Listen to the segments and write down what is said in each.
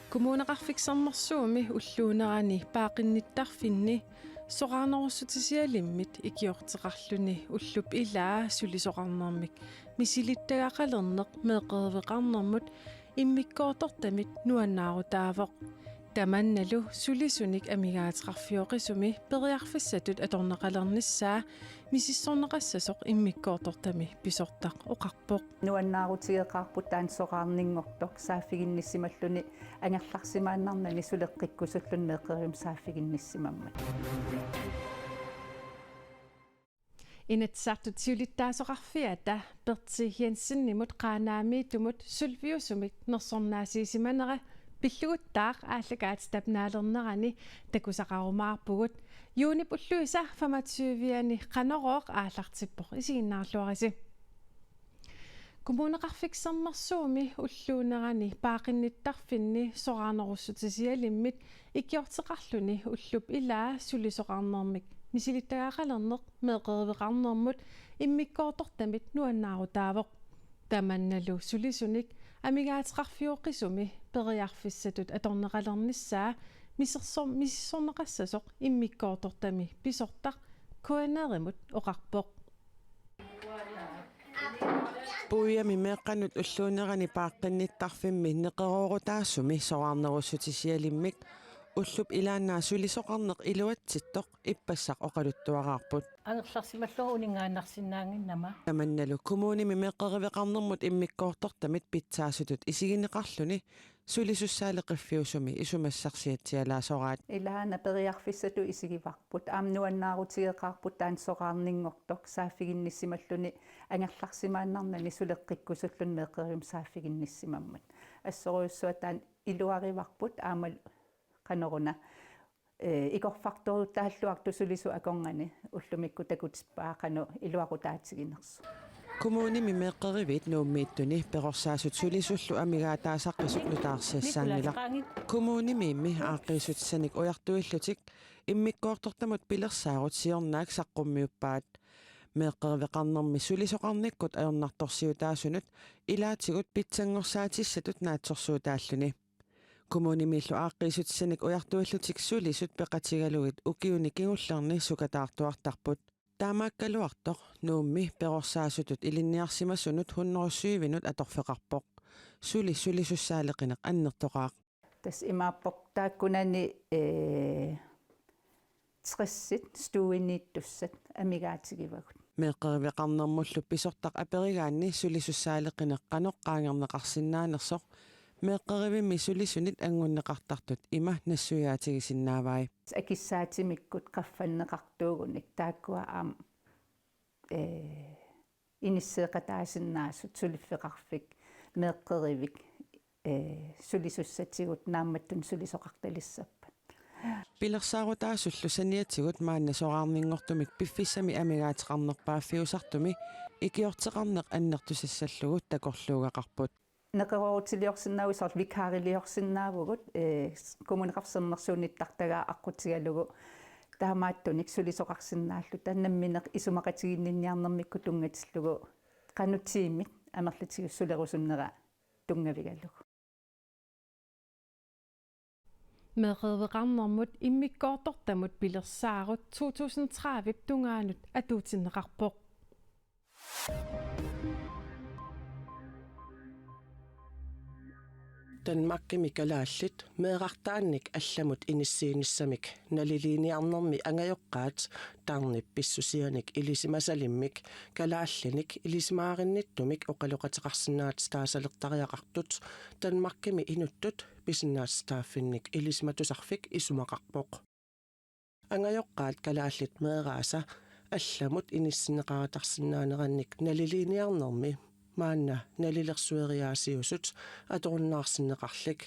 Kommuneqarfiksernersuumi ulluunerani paaqinnittарфинни soqarnerussutisialimmit ikiorteqarluni ullup ilaa sulisoqarnermik misilittagaqalerneq meeqerveqarnermut immikkoortortamit nuannaarutaavoq tamannalu sulisunik amigaateqarfioqisumi periarfissatut atorneqalernissaa misissorneqassasоq immikkoortortami pisortaq oqarpoq nuannaarutigeqarput taansoqaarninngortoq saaffiginnissimalluni angerlarsimaannarnani suleqqikkusullun meeqerium saaffiginnissimammat inatsartut siulittaasoqarfiata Pertsi Jensen-nimut qaanaamiitumut sulviusumik nersornaasiisimanera pilluguttaaq ааллагаат стапнаалернерани такусақаруmaarpugut юунip уллуиса 25-иани qanoroq ааллартиппоқ исигиннаарлуариси kommuneqarfiksernersuumi ulluunerani paaqinnittарфинни soqarnerussutisialimmit ikiorteqarluni ullup ilaa sulisoqarnermik misilittagaaqalerneq meeqerveqarnermut immikkoortortamit nuannaarutaavoq tamannalu sulisunik amigaateqarfioqisumi periarfissatut atorneqalernissaa misissorneqassasoq immikkoortortami pisortaq kuanerimut oqarpoq puiami meeqqanut ulluunerani paaqqinnittарфимми neqerorutaassumi soqarnerussutisialimmik уллуп илааннаа сулисоқарнеқ илуатситтоқ иппассақ оқалуттуараарпут ангерларсималлору унингааннарсинаангиннама таманналу коммуними меққеривеқарнэрмут иммиккоортортамит питсаасутут исигинеқарлуни сулисуссаалеқиффиусуми исумассарсиатсиалаасораат илаана периарфиссату исигиварпут аамнуаннаарутигеқарпут таансоқарнингортоқ сааффигинниссималлуни ангерларсимааннарнани сулеққиккусуллун меққериум сааффигинниссимаммат ассоруйуссуатаан илуариварпут аамал qanорuna ikorfartoruttaаллуарту сулису аконгани уллумикку такутиппаақану илуақутаатигинерсу коммуними меққеривит нууммииттуни перорсаасут сулисуллу амигаатаасаққисук нутаарсиассаангила коммунимиимми ааққисутсаник уяртуиллутик иммиккоортортамут пилерсаарут сиорнаак саққуммиуппаат меққеривеқарнерми сулисоқарниккут аернарторсиутаасунут илаатигут питсангорсаатиссатут наатсорсуутааллуни kommunimillu aaqqisutsanik ujartuillutик sulisut peqatigaluit ukiuni kingullerni sukataartuartarput taamaakkaluartoq nuummi perorsaasutut ilinniarsimassunut 107 atorfeqarpoq sulisussaaleqineq annertoqaaq tas imaappoq taakkunani 60 stuinniittussat amigaatigivagут meeqqeriveqarnermullu pisortaq aperigaanni sulisussaaleqineq qanoqqaangerneqarsinnaanersoq meeqqerivimmi sulisunit angunneqartartut ima nassuyaatigisinnaavai akissaatimmikkut qaffanneqartuugunik taakkua aam inisseeqataasinnaassut suliffeqarfik meeqqerivik sulisussatigut naammattun sulisoqartalissappat pilersaarutaasullu saniatigut maanna soqaarninngortumik piffissami amigaateqarnerpaaffiusartumi ikiorteqarneq annertusassallugut takorluugaqarput neqerorutiliorsinnaavisor vikaariliorsinnaavugut kommuneqarsernersuunnittaqtagaa aqutigalugu taamaattunik sulisoqarsinnaallu tannammineq isumaqatiginninniarnermikku tungatillugu qanutiimik amerlatigissulerusunnera tungavigallugu meeqerveqarnermut immikkoortortamut pilersaarut 2030 tungaanut atuutinneqarpoq Danmarkimi kalaallit meeqartaannik allamut inissiinissamik naliliiniarnermi angajoqqaat tarnip pissusianik ilisimasalimmik kalaallinik ilisimaarinnittumik oqaloqateqarsinnaat taasaleqtariaqartut Danmarkimi inuttut pisinnaastaafinnik ilisimatusarfik isumaqarpoq angajoqqaat kalaallit meeqaasa allamut inissinneqaratarsinnaanerannik naliliiniarnermi maanna nalilersueriaasiusut atorunnaarsinneqarlik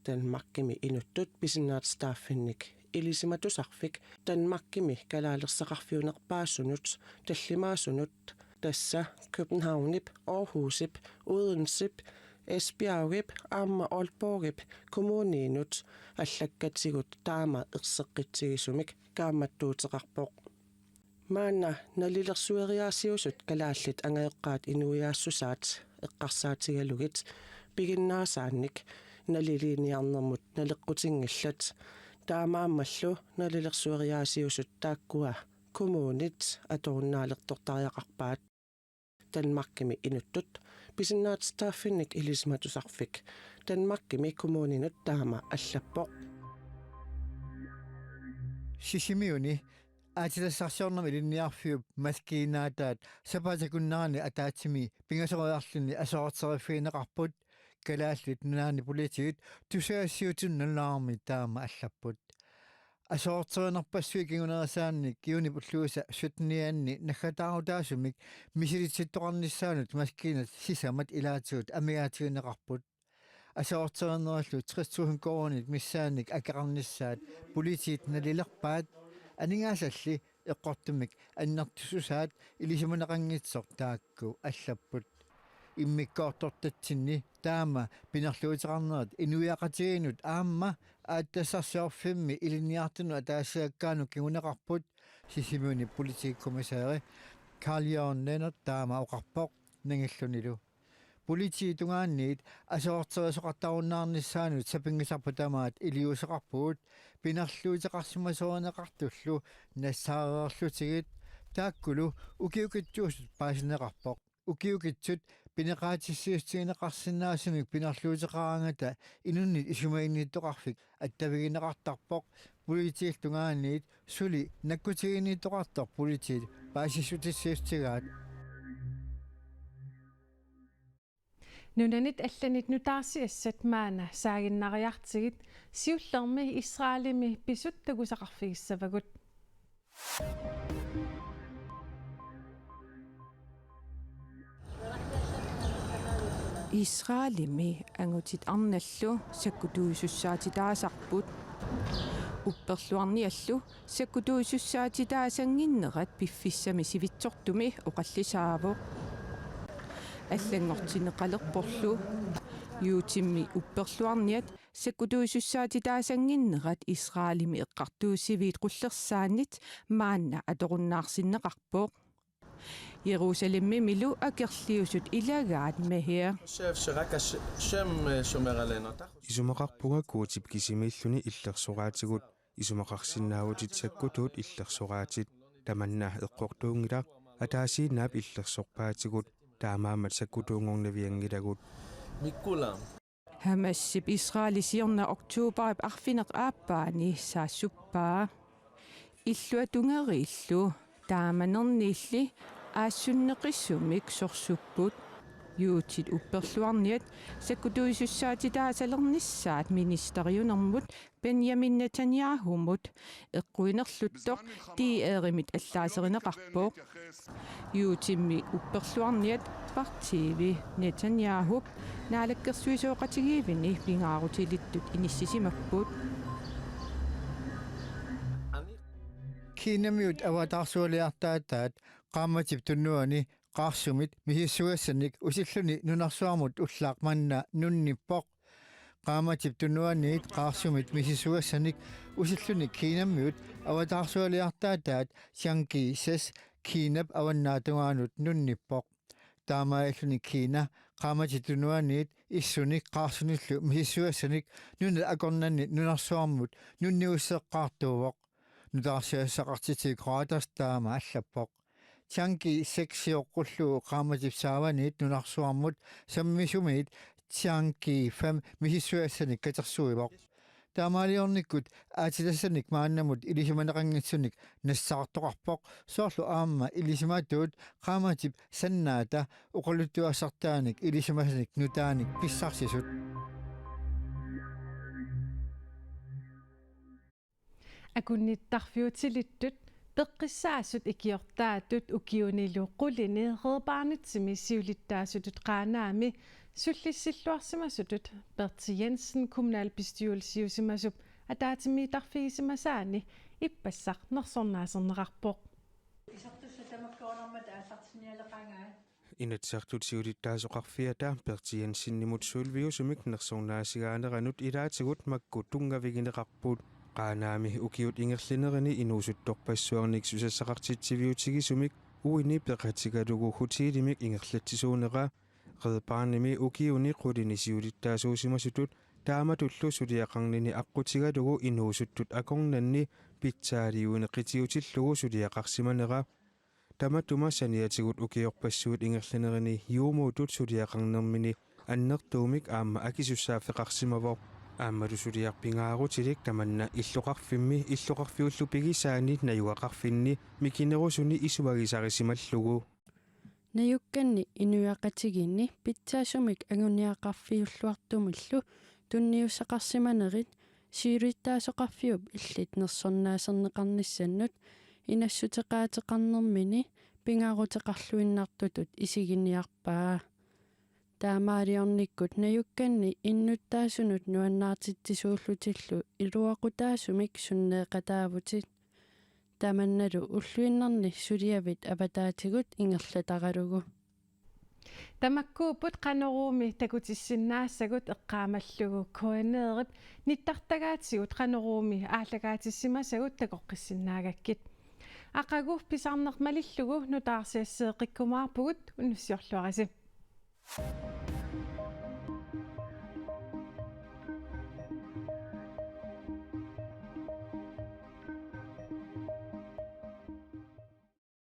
Danmarkimi inuttut pisinnaatstaafinnik ilisimatusarfik Danmarkimi kalaalerseqarfiunerpaassunut tallimaasunut tassa Københavnip Aarhusip Odensip Esbjergip Amager Aalborgip kommuniinut allakkatsigut taama erseqqittigisumik kaammattuuteqarpoq maana nalilersueriaasiusut kalaallit angaeqqaat inuiaassusaat eqqarsaatigalugit piginnaasaannik налилиниарnermut naleqqutingallat taamaammallu nalilersueriaasiusut taakkua kommunit atorunnaaleqtortariaqarpaat Danmarkimi inuttut pisinnaatstaffinnik ilismatusarfik Danmarkimi kommuninut taama allappoq Sisimiuni aatilassarsiornami ilinniarfiup maskiinaataat sapatakunnarani ataatsimi pingasoriarlunni asoorterifiineqarput kalaallit nunaani politigit tusaassiutunnallaarmi taama allapput asoorterinerpassuи kingunersaannik kiuni pulluusa sutnianni naggataaruutaasumik misilitsittoqarnissaanut maskiinat sisamat ilaatuut amigaatigineqarput asoorterinerallu 60.000 koronit missaannik akaqarnissaat politigit nalilerpaat aningaassalli eqqortumik annertususaat ilisimunaqangitsoq taakku allapput immikkoortortatsinni taama pinerluuteqarnerat inuiaqatiginut aamma aattassarsiorfimmi ilinniartunu ataassiakkaanu kinguneqarput sisimuuni politikkommissaari Carl Jørgen Lennart taama oqarpoq nangillunilu polititungaanniit asoorterisoqartarunnaarnissaanut sapingisarputamaat iliuseqarpuut pinerluuteqarsimasoorneqartullu nassaareerlutigit taakkulu ukiukitsuusut paasineqarpoq ukiukitsut pineqaatissiustigineqarsinnaasumik pinerluuteqarangata inunnit isumainniittoqarfik attavigineqartarpoq politiiltungaanniit suli nakkutiginniittoqartar politiit paasissutissiustigaat Nunanit allanit nutaarsiassat maana saaginnariartigit siullermi Israelimi pisuttagusaqarfigissavagut Israelimi angutit arnallu sakkutuusussaatitaasarput upperluarniallu sakkutuusussaatitaasanginnerat piffissami sivitsortumi oqallisaavuq аллангортинеқалерпорлу юутимми упперлуарниат саккутуисуссаатитаасангиннерат Исраалими эққартуусивиит қуллерсааннит маанна аторуннаарсиннеқарпоқ Jerusalemme milu akерliusut ilaгаат махиа исумақарпугаккуутип кисимииллуни иллерсораатигут исумақарсиннаавутит саккутуут иллерсораатит таманнаа эққортуунгила атаасииннаап иллерсорпаатигут таамаамат саккутуунгорнавиангилагут миккулам Hamassip Israelisiorna oktuuparip arfineq aappaani saassupпаа illuatungerillu taamanerniilli aasunneqissumik sorsupput юутит упперлуарниат саккутуисуссаатитаасалернissaat министериунэрмут Беньямин Нетаньяхумут эққуинерлуттоқ тиэримит аллаасеринеқарпоқ юутимми упперлуарниат партиви Нетаньяхуп наалаккерсуисооқатигиивини пингаарутилиттут иниссисимаппут кинамиут аватарсуалиартаатаат qaammatip tunnuani qaarsumit mihissугассаник усиллуни нунарсуармут уллаақманна нунниппоқ qaammatip tunnuaniit qaarsumit mihissугассаник усиллуни кинамmiut аватарсуалиартаатаат сианки сас кинап аваннаатугаанут нунниппоқ таамааллуни кина qaammatip tunnuaniit иссуник qaarsуниллу михissугассаник нуна акорнанни нунарсуармут нунниуссеққартуувоқ нутаарсиассақартити градас таама аллаппоқ Tianki seksiorqullu qaamatipsaavaniit nunarsuarmut sammisumiit tianki 5 mihissuassanik katersuivoq taamaaliornikkut aatilassanik maannamut ilisimaneqanngitsunik nassaqartoqarpoq soorlu aamma ilisimaatuut qaamatip sannaata uqalluttuassartaanik ilisimasanik nutaanik pissarsisut akunnittarfiutilittut peqqissaassut ikiortaatut ukiunilu qulini reepaarnitsimi siulittaasutut qaanaami sullissilluarsimasutut Berti Jensen kommunalbestyrelsiusimasup ataatimiitarfigisimasaani ippassaq nersornaaserneqarpoq inatsartut siulittaasoqarfiata Berti Jensen nimut suulviusumik nersornaasigaanеранут ilaatigut makku tungavigineqarpuut qaanaami ukiut ingerlinerini inuusuttorpassuarnik susassaqartitsiviutigisumik uini peqatigalugu hutiilimik ingerlatsisuuneqa qeepaarnimi ukiuni qulini siulittaasuusimasutut тааматуллу сулиақарнини аққутигалугу инуусуттут акорнанни питсаалиуне қитиутиллугу сулиақарсиманера таматума саниатигут укиорпассуут ингерланерини юумуутут сулиақарнермини аннертуумик аама акисуссааффеқарсимавоо аамалу сулиарпингаарутилик таманна иллоқарфимми иллоқарфиуллу пигисаани наюақарфинни микинерусуни исуагисарисималлугу наюкканни инуяқатигинни питсаасумик агуниақарфиуллуартумиллу тунниуссақарсиманерит сиулиттаасоқарфиуп иллит нерсорнаасернеқарниссаннут инассутеқаатеқарнермини пингаарутеқарлуиннартутут исигиниарпаа таамаалиорниккут наюкканни иннуттаасунут нуаннаартитсууллутиллу илуақутаасумик суннеқатаавутит таманналу уллуиннарни сулиавит апатаатигут ингерлатаралугу тамаккууппут канеруumi такутиссиннаассагут эққаамаллугу коанеерип ниттартагаатсигут канеруumi аалагаатиссимасагут такоққиссиннаагаккит ақагуф писарнермалиллугу нутаарсиассеэққиккумаарпугут унуссиорлуараси